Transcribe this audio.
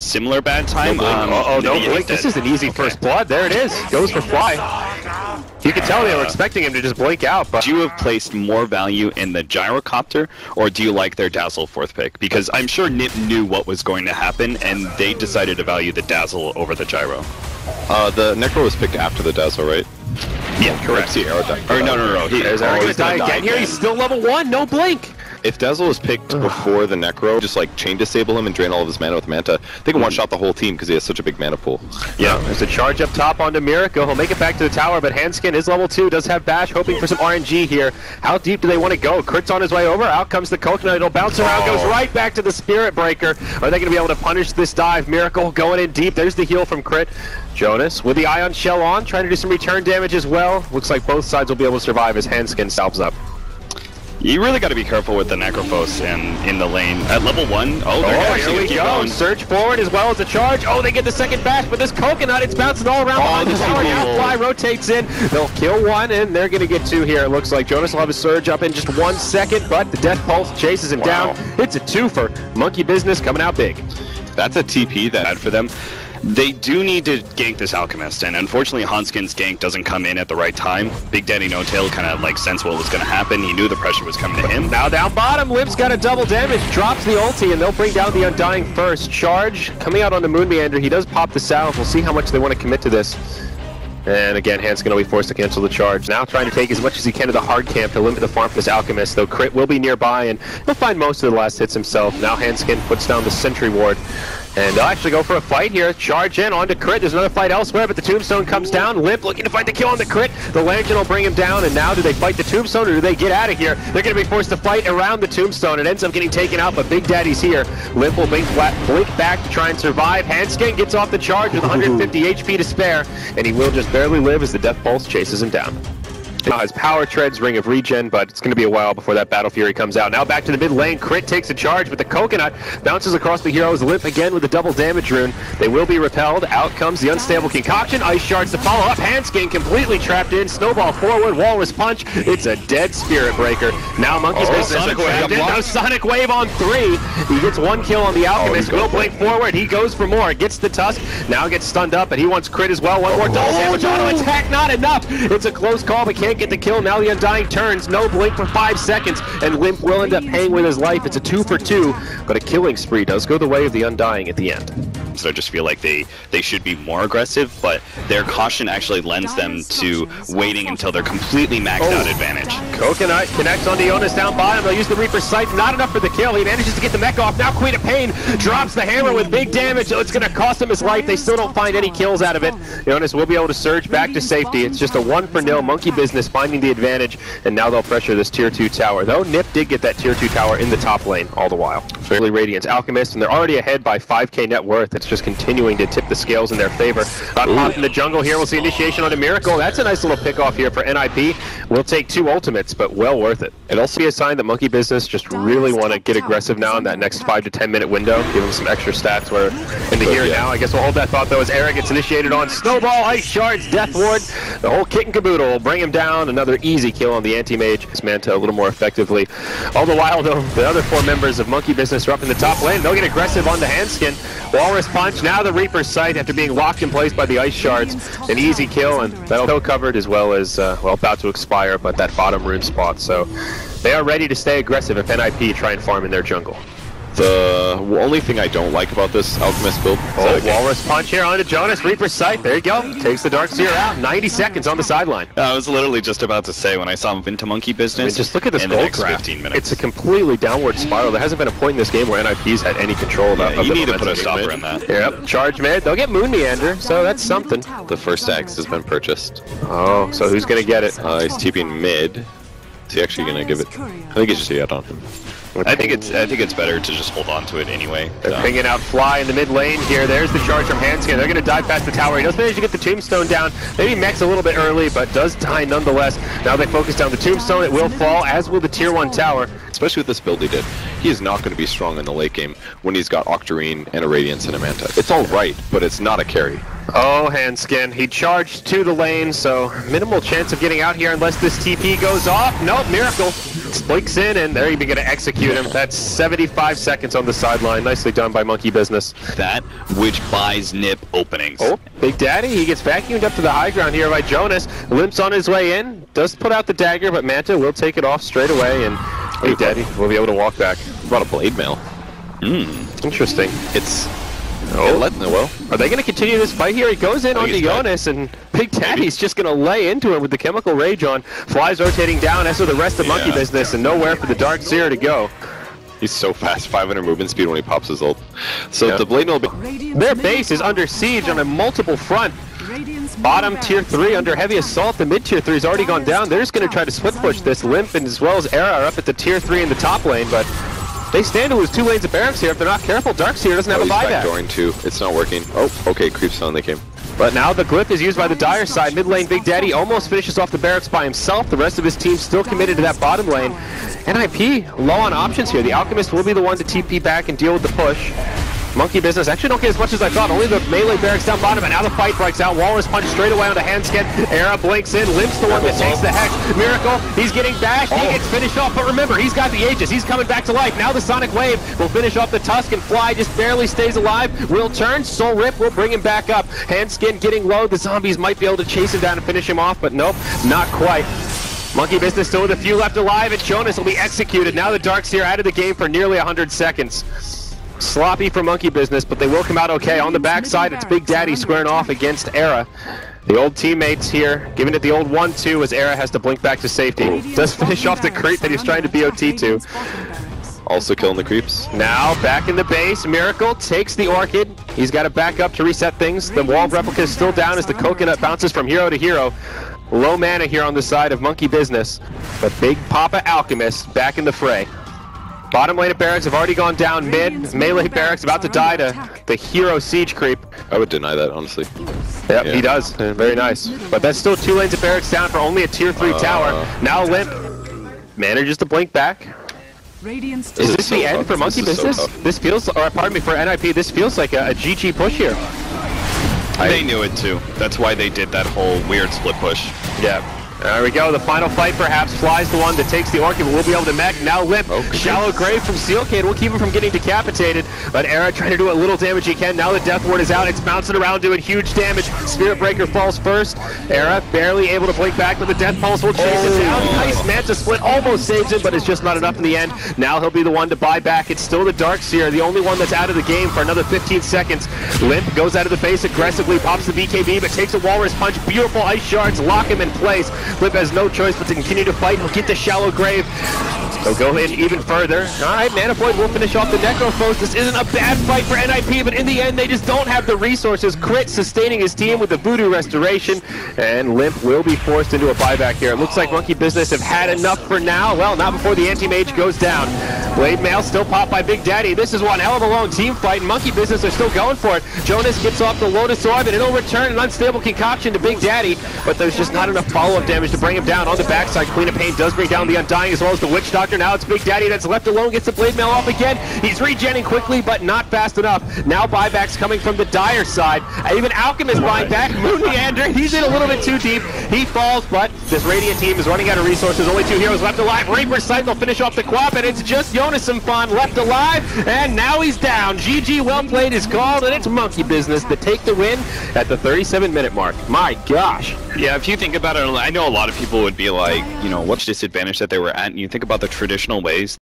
similar bad time. No blink. This is an easy first blood. There it is. Goes for fly. You can tell they were expecting him to just blink out, but... Do you have placed more value in the gyrocopter, or do you like their Dazzle 4th pick? Because I'm sure NiP knew what was going to happen, and they decided to value the Dazzle over the gyro. The Necro was picked after the Dazzle, right? Yeah, correct. No. There's Eric gonna die again here. He's still level 1, no blink. If Dazzle was picked before the Necro, just like chain disable him and drain all of his mana with Manta, they can one-shot the whole team because he has such a big mana pool. Yeah, there's a charge up top onto Miracle. He'll make it back to the tower, but Handskin is level 2, does have Bash, hoping for some RNG here. How deep do they want to go? Crit's on his way over, out comes the Coconut, it'll bounce around, goes right back to the Spirit Breaker. Are they going to be able to punish this dive? Miracle going in deep, there's the heal from Crit. Jonas with the Ion Shell on, trying to do some return damage as well. Looks like both sides will be able to survive as Handskin salves up. You really got to be careful with the Necrophos in the lane. At level 1, here we go. Surge forward as well as the charge. Oh, they get the second bash, but this Coconut, it's bouncing all around behind the tower. Now Fly rotates in. They'll kill one, and they're going to get 2 here. It looks like Jonas will have a surge up in just 1 second, but the Death Pulse chases him down. It's a 2 for Monkey Business coming out big. That's a TP that bad for them. They do need to gank this Alchemist, and unfortunately Hanskin's gank doesn't come in at the right time. Big Daddy No Tail kind of like sensed what was going to happen. He knew the pressure was coming to him. Now down bottom, Limp's got a double damage, drops the ulti, and they'll bring down the Undying first. Charge coming out on the Moon Meander. He does pop the salve. We'll see how much they want to commit to this. And again, Hanskin will be forced to cancel the charge. Now trying to take as much as he can to the hard camp to limit the farm for this Alchemist, though Crit will be nearby, and he'll find most of the last hits himself. Now Hanskin puts down the Sentry Ward. And they'll actually go for a fight here. Charge in onto Crit. There's another fight elsewhere, but the Tombstone comes down. Limp looking to fight the kill on the Crit. The Lantern will bring him down, and now do they fight the Tombstone or do they get out of here? They're going to be forced to fight around the Tombstone. It ends up getting taken out, but Big Daddy's here. Limp will blink back to try and survive. Handskin gets off the charge with 150 HP to spare, and he will just barely live as the Death Pulse chases him down. Now his power treads Ring of Regen, but it's going to be a while before that Battle Fury comes out. Now back to the mid lane, Crit takes a charge, but the Coconut bounces across the heroes. Limp again with the double damage rune. They will be repelled. Out comes the Unstable Concoction. Ice Shards to follow up. Handskin completely trapped in. Snowball forward, Walrus Punch. It's a dead Spirit Breaker. Now Monkey's Business trapped in. Now Sonic Wave on 3. He gets 1 kill on the Alchemist. Will blink forward. He goes for more. Gets the Tusk. Now gets stunned up, and he wants Crit as well. 1 more double damage auto attack. Not enough. It's a close call, but can't get the kill. Now the Undying turns, no blink for 5 seconds, and Limp will end up paying with his life. It's a 2 for 2, but a killing spree does go the way of the Undying at the end. So I just feel like they should be more aggressive, but their caution actually lends them to waiting until they're completely maxed out advantage. Coconut connects onto Jonas down bottom. They'll use the Reaper's Sight. Not enough for the kill. He manages to get the mech off. Now Queen of Pain drops the hammer with big damage. So it's going to cost him his life. They still don't find any kills out of it. Jonas will be able to surge back to safety. It's just a 1-0 Monkey Business finding the advantage, and now they'll pressure this tier 2 tower. Though NiP did get that tier 2 tower in the top lane all the while. Fairly Radiant's Alchemist, and they're already ahead by 5k net worth. It's just continuing to tip the scales in their favor. Pop in the jungle here. We'll see initiation on a Miracle. That's a nice little pick off here for NiP. We'll take 2 ultimates, but well worth it. It'll also be a sign that Monkey Business just really want to get aggressive now in that next 5 to 10 minute window. Give them some extra stats where in the here and now. I guess we'll hold that thought though as Eric gets initiated on Snowball, Ice Shards, Death Ward. The whole kit and caboodle will bring him down. Another easy kill on the Anti-Mage. His Manta a little more effectively. All the while though, the other 4 members of Monkey Business are up in the top lane. They'll get aggressive on the Handskin. Walrus Punch, now the Reaper's Sight after being locked in place by the Ice Shards. An easy kill, and that'll covered as well as, well, about to expire, but that bottom rune spot. So they are ready to stay aggressive if NiP try and farm in their jungle. The only thing I don't like about this Alchemist build... Walrus Punch here onto Jonas, Reaper's Sight, there you go. Takes the Darkseer out, 90 seconds on the sideline. I was literally just about to say, when I saw him into Monkey Business, I mean, just look at this in the gold next graph. 15 minutes. It's a completely downward spiral. There hasn't been a point in this game where NiP's had any control of you need to put a stopper in that. Yep, charge mid. They'll get Moon Meander, so that's something. The first axe has been purchased. Oh, so who's going to get it? He's TPing mid. Is he actually going to give it? I think he's just out on him. I think it's better to just hold on to it anyway. They're pinging out Fly in the mid lane here. There's the charge from Handskin. They're going to dive past the tower. He does manage to get the Tombstone down. Maybe mechs a little bit early, but does die nonetheless. Now they focus down the Tombstone. It will fall, as will the tier 1 tower. Especially with this build he did. He is not going to be strong in the late game when he's got Octarine and a Radiance and a Manta. It's all right, but it's not a carry. Oh, Handskin. He charged to the lane, so minimal chance of getting out here unless this TP goes off. Nope, Miracle. Blinks in, and they're even going to execute him. That's 75 seconds on the sideline. Nicely done by Monkey Business. That which buys NiP openings. Oh, Big Daddy, he gets vacuumed up to the high ground here by Jonas. Limps on his way in, does put out the dagger, but Manta will take it off straight away, and Big Daddy will be able to walk back. Brought a blade mail. Interesting. It's... Oh, well. Are they going to continue this fight here? He goes in onto Jonas, and Big Daddy's just going to lay into him with the Chemical Rage on. Flies rotating down, as with the rest of Monkey Business, and nowhere for the Darkseer to go. He's so fast, 500 movement speed when he pops his ult. So the blade mail... Their base is under siege on a multiple front. Bottom tier 3 under heavy assault. The mid tier 3 has already gone down. They're just going to try to split push this. Limp and as well as Era are up at the tier 3 in the top lane, but they stand to lose 2 lanes of barracks here. If they're not careful, Darkseer doesn't have a buyback. He's too. It's not working. Oh, okay, creeps on, they came. But now the glyph is used by the Dire side. Mid lane, Big Daddy almost finishes off the barracks by himself. The rest of his team still committed to that bottom lane. NiP low on options here. The Alchemist will be the one to TP back and deal with the push. Monkey Business actually don't get as much as I thought. Only the melee barracks down bottom, and now the fight breaks out. Walrus punch straight away onto Handskin. Era blinks in. Limp's the one that takes the hex. Miracle, he's getting bashed. He gets finished off, but remember, he's got the Aegis. He's coming back to life. Now the Sonic Wave will finish off the Tusk, and Fly just barely stays alive. Will turn. Soul Rip will bring him back up. Handskin getting low. The zombies might be able to chase him down and finish him off, but nope, not quite. Monkey Business still with a few left alive, and Jonas will be executed. Now the Darkseer out of the game for nearly 100 seconds. Sloppy for Monkey Business, but they will come out okay. On the backside, it's Big Daddy squaring off against Era. The old teammates here, giving it the old 1-2 as Era has to blink back to safety. Does finish off the creep that he's trying to BOT to. Also killing the creeps. Now, back in the base, Miracle takes the Orchid. He's got to back up to reset things. The wall replica is still down as the Coconut bounces from hero to hero. Low mana here on the side of Monkey Business, but Big Papa Alchemist back in the fray. Bottom lane of barracks have already gone down mid. Melee barracks about to die to the hero siege creep. I would deny that, honestly. Yep, he does. Very nice. But that's still 2 lanes of barracks down for only a tier 3 tower. Now Limp manages to blink back. Is this the end for Monkey Business? This feels, or pardon me, for NiP, this feels like a GG push here. They knew it too. That's why they did that whole weird split push. Yeah. There we go, the final fight perhaps. Fly's the one that takes the Orchid, but we'll be able to mech. Now Limp, shallow grave from Steelcade will keep him from getting decapitated, but Era trying to do what little damage he can. Now the Death Ward is out, it's bouncing around doing huge damage. Spirit Breaker falls first. Era barely able to blink back, but the Death Pulse will chase it down. Nice Manta split, almost saves him, but it's just not enough in the end. Now he'll be the one to buy back. It's still the Darkseer, the only one that's out of the game for another 15 seconds. Limp goes out of the base aggressively, pops the BKB, but takes a Walrus punch. Beautiful ice shards lock him in place. Limp has no choice but to continue to fight. He'll get the shallow grave. They'll go in even further. Alright, Manifold will finish off the Necrophos. This isn't a bad fight for NiP, but in the end, they just don't have the resources. Crit sustaining his team with the Voodoo Restoration, and Limp will be forced into a buyback here. It looks like Monkey Business have had enough for now. Well, not before the Anti-Mage goes down. Blade Mail still popped by Big Daddy. This is one hell of a long team fight, and Monkey Business are still going for it. Jonas gets off the Lotus Orb, and it'll return an unstable concoction to Big Daddy, but there's just not enough follow-up damage to bring him down. On the backside, Queen of Pain does bring down the Undying as well as the Witch Doctor. Now it's Big Daddy that's left alone, gets the Blade Mail off again. He's regenning quickly, but not fast enough. Now buybacks coming from the Dire side. Even Alchemist buying back. Moon Meander, he's in a little bit too deep. He falls, but this Radiant team is running out of resources. Only 2 heroes left alive. Reaper's Sight will finish off the Quap, and it's just Jonas Simfon left alive, and now he's down. GG, well played is called, and it's Monkey Business that take the win at the 37-minute mark. My gosh. Yeah, if you think about it, I know a lot of people would be like, you know, what's disadvantage that they were at, and you think about the traditional ways